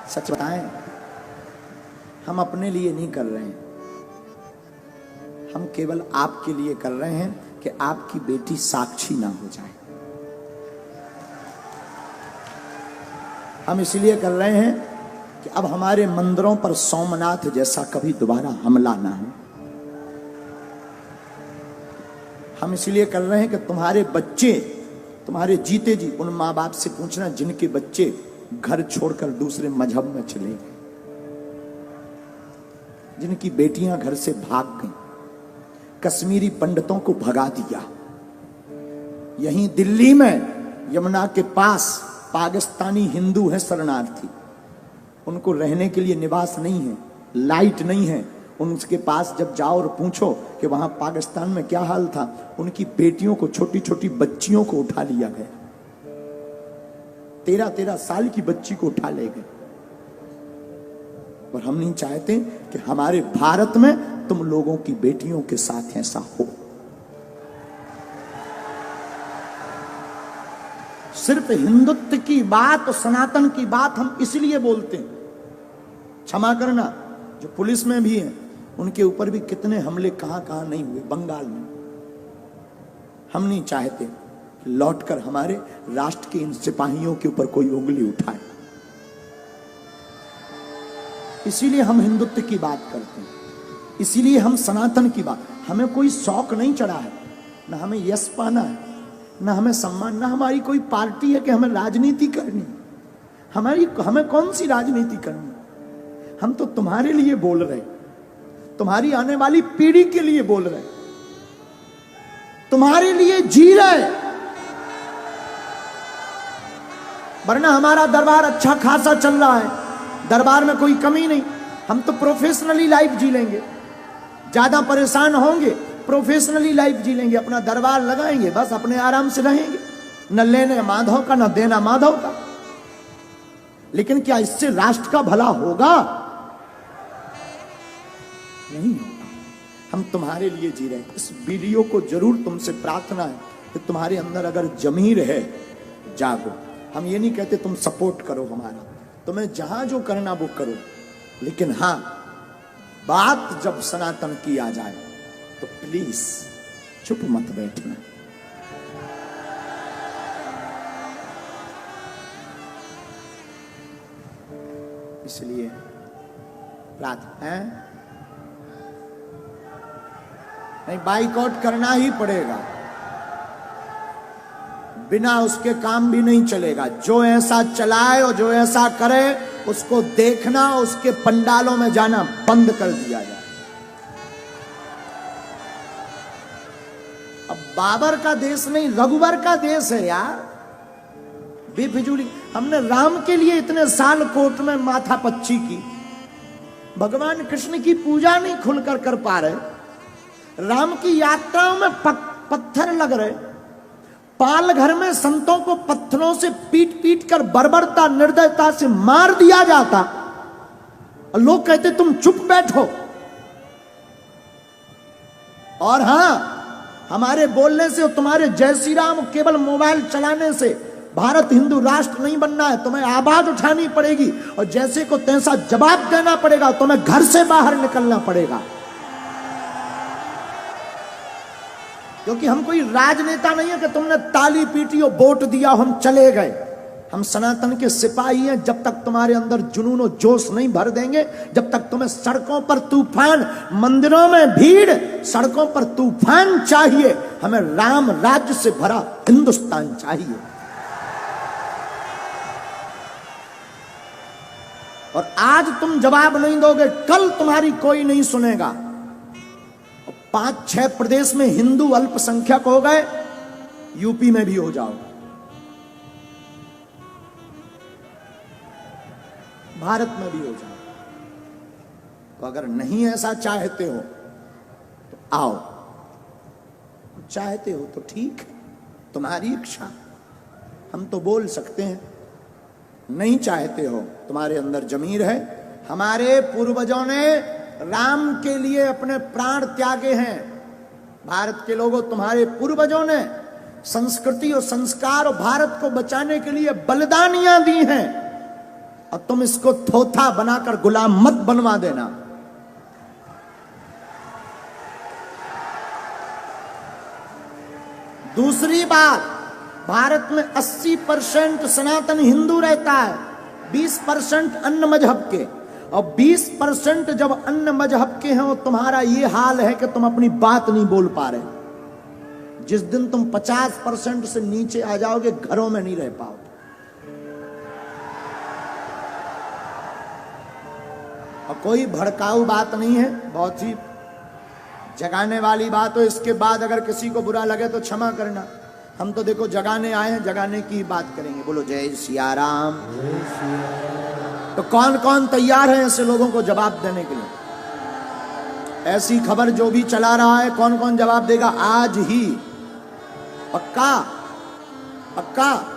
सच बताएं, हम अपने लिए नहीं कर रहे हैं, हम केवल आपके लिए कर रहे हैं कि आपकी बेटी साक्षी ना हो जाए। हम इसलिए कर रहे हैं कि अब हमारे मंदिरों पर सोमनाथ जैसा कभी दोबारा हमला ना हो। हम इसलिए कर रहे हैं कि तुम्हारे बच्चे, तुम्हारे जीते जी उन माँ बाप से पूछना जिनके बच्चे घर छोड़कर दूसरे मजहब में चले गए, जिनकी बेटियां घर से भाग गईं, कश्मीरी पंडितों को भगा दिया। यहीं दिल्ली में यमुना के पास पाकिस्तानी हिंदू हैं शरणार्थी, उनको रहने के लिए निवास नहीं है, लाइट नहीं है। उनके पास जब जाओ और पूछो कि वहां पाकिस्तान में क्या हाल था, उनकी बेटियों को, छोटी छोटी बच्चियों को उठा लिया गया, 13-13 साल की बच्ची को उठा ले गए। और हम नहीं चाहते कि हमारे भारत में तुम लोगों की बेटियों के साथ ऐसा हो। सिर्फ हिंदुत्व की बात और सनातन की बात हम इसलिए बोलते हैं। क्षमा करना, जो पुलिस में भी है उनके ऊपर भी कितने हमले कहां कहां नहीं हुए, बंगाल में। हम नहीं चाहते लौटकर हमारे राष्ट्र के इन सिपाहियों के ऊपर कोई उंगली उठाए, इसीलिए हम हिंदुत्व की बात करते हैं, इसीलिए हम सनातन की बात। हमें कोई शौक नहीं चढ़ा है, ना हमें यश पाना है, ना हमें सम्मान, ना हमारी कोई पार्टी है कि हमें राजनीति करनी। हमें कौन सी राजनीति करनी? हम तो तुम्हारे लिए बोल रहे, तुम्हारी आने वाली पीढ़ी के लिए बोल रहे, तुम्हारे लिए जी रहे। वरना हमारा दरबार अच्छा खासा चल रहा है, दरबार में कोई कमी नहीं। हम तो प्रोफेशनली लाइफ जी लेंगे, ज्यादा परेशान होंगे, प्रोफेशनली लाइफ जी लेंगे, अपना दरबार लगाएंगे, बस अपने आराम से रहेंगे, न लेने माधव का न देना माधव का। लेकिन क्या इससे राष्ट्र का भला होगा? नहीं होगा। हम तुम्हारे लिए जी रहे हैं। इस वीडियो को जरूर तुमसे प्रार्थना है कि तुम्हारे अंदर अगर जमीर है, जागो। हम ये नहीं कहते तुम सपोर्ट करो हमारा, तुम्हें जहां जो करना वो करो, लेकिन हां, बात जब सनातन की आ जाए तो प्लीज चुप मत बैठना। इसलिए प्रार्थना है, नहीं बाइकआउट करना ही पड़ेगा, बिना उसके काम भी नहीं चलेगा। जो ऐसा चलाए और जो ऐसा करे उसको देखना, उसके पंडालों में जाना बंद कर दिया जाए। अब बाबर का देश नहीं, रघुवर का देश है यार, बेफिजूली। हमने राम के लिए इतने साल कोर्ट में माथा पच्ची की, भगवान कृष्ण की पूजा नहीं खुलकर कर पा रहे, राम की यात्राओं में पत्थर लग रहे, पाल घर में संतों को पत्थरों से पीट पीट कर बर्बरता निर्दयता से मार दिया जाता, और लोग कहते तुम चुप बैठो। और हां, हमारे बोलने से और तुम्हारे जय श्री राम केवल मोबाइल चलाने से भारत हिंदू राष्ट्र नहीं बनना है। तुम्हें आवाज उठानी पड़ेगी और जैसे को तैसा जवाब देना पड़ेगा, तुम्हें घर से बाहर निकलना पड़ेगा। क्योंकि हम कोई राजनेता नहीं है कि तुमने ताली पीटी और वोट दिया हम चले गए। हम सनातन के सिपाही हैं। जब तक तुम्हारे अंदर जुनून और जोश नहीं भर देंगे, जब तक तुम्हें सड़कों पर तूफान, मंदिरों में भीड़, सड़कों पर तूफान चाहिए, हमें राम राज्य से भरा हिंदुस्तान चाहिए। और आज तुम जवाब नहीं दोगे, कल तुम्हारी कोई नहीं सुनेगा। 5-6 प्रदेश में हिंदू अल्पसंख्यक हो गए, यूपी में भी हो जाओ, भारत में भी हो जाओ। तो अगर नहीं ऐसा चाहते हो तो आओ, चाहते हो तो ठीक है, तुम्हारी इच्छा, हम तो बोल सकते हैं। नहीं चाहते हो, तुम्हारे अंदर जमीर है। हमारे पूर्वजों ने राम के लिए अपने प्राण त्यागे हैं। भारत के लोगों, तुम्हारे पूर्वजों ने संस्कृति और संस्कार और भारत को बचाने के लिए बलिदानियां दी हैं। और तुम इसको थोथा बनाकर गुलाम मत बनवा देना। दूसरी बात, भारत में 80% सनातन हिंदू रहता है, 20% अन्य मजहब के, और 20% जब अन्य मजहब के हैं और तुम्हारा ये हाल है कि तुम अपनी बात नहीं बोल पा रहे। जिस दिन तुम 50% से नीचे आ जाओगे, घरों में नहीं रह पाओगे। और कोई भड़काऊ बात नहीं है, बहुत ही जगाने वाली बात हो। इसके बाद अगर किसी को बुरा लगे तो क्षमा करना। हम तो देखो जगाने आए हैं, जगाने की बात करेंगे। बोलो जय सिया राम। तो कौन कौन तैयार है ऐसे लोगों को जवाब देने के लिए? ऐसी खबर जो भी चला रहा है, कौन कौन जवाब देगा आज ही? पक्का? पक्का?